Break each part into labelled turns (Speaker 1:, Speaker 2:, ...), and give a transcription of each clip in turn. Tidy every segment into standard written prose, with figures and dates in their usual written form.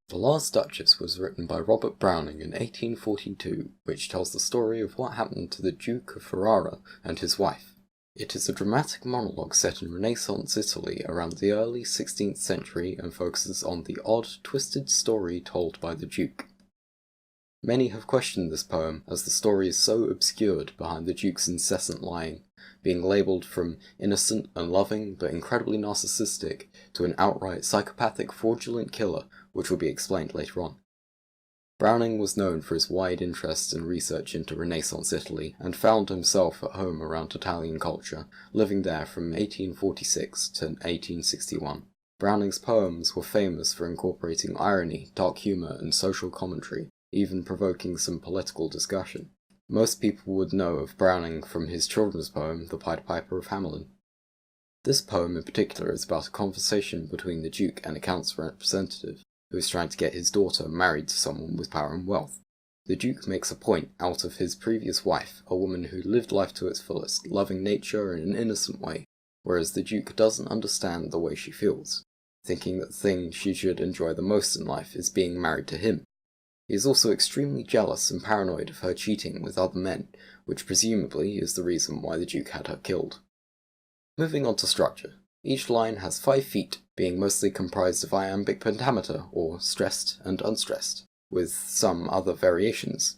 Speaker 1: The Last Duchess was written by Robert Browning in 1842, which tells the story of what happened to the Duke of Ferrara and his wife. It is a dramatic monologue set in Renaissance Italy around the early 16th century and focuses on the odd, twisted story told by the Duke. Many have questioned this poem as the story is so obscured behind the Duke's incessant lying, being labelled from innocent and loving but incredibly narcissistic to an outright psychopathic fraudulent killer, which will be explained later on. Browning was known for his wide interest and research into Renaissance Italy, and found himself at home around Italian culture, living there from 1846 to 1861. Browning's poems were famous for incorporating irony, dark humour, and social commentary, even provoking some political discussion. Most people would know of Browning from his children's poem, The Pied Piper of Hamelin. This poem in particular is about a conversation between the Duke and a council representative, who is trying to get his daughter married to someone with power and wealth. The Duke makes a point out of his previous wife, a woman who lived life to its fullest, loving nature in an innocent way, whereas the Duke doesn't understand the way she feels, thinking that the thing she should enjoy the most in life is being married to him. He is also extremely jealous and paranoid of her cheating with other men, which presumably is the reason why the Duke had her killed. Moving on to structure. Each line has 5 feet, being mostly comprised of iambic pentameter, or stressed and unstressed, with some other variations.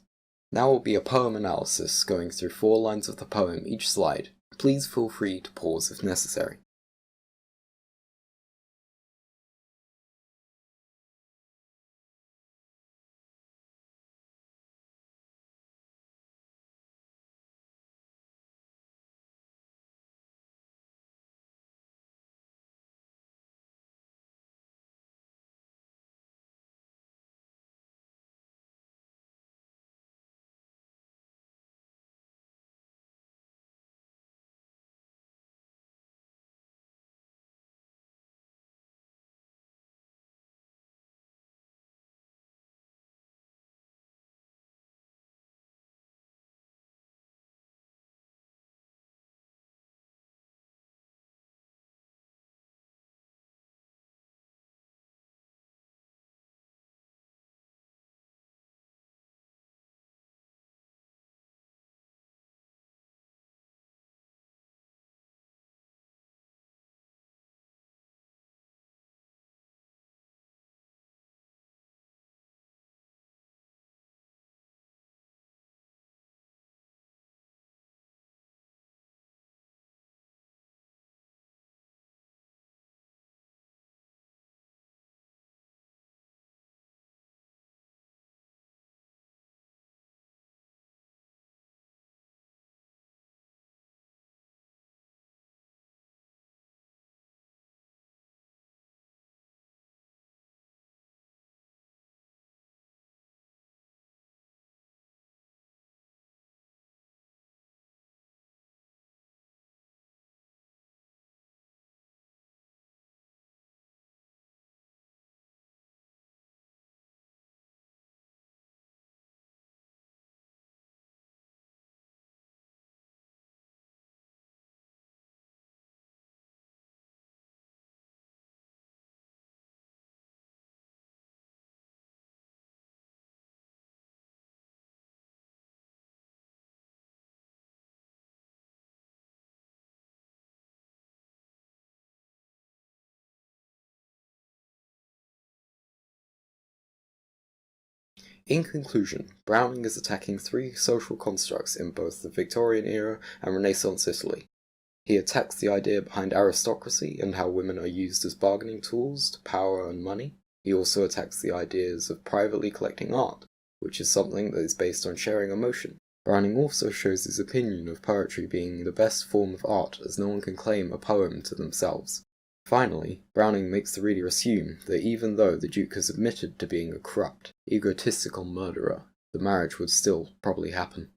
Speaker 1: Now will be a poem analysis going through 4 lines of the poem each slide. Please feel free to pause if necessary. In conclusion, Browning is attacking 3 social constructs in both the Victorian era and Renaissance Italy. He attacks the idea behind aristocracy and how women are used as bargaining tools to power and money. He also attacks the ideas of privately collecting art, which is something that is based on sharing emotion. Browning also shows his opinion of poetry being the best form of art, as no one can claim a poem to themselves. Finally, Browning makes the reader assume that even though the Duke has admitted to being a corrupt, egotistical murderer, the marriage would still probably happen.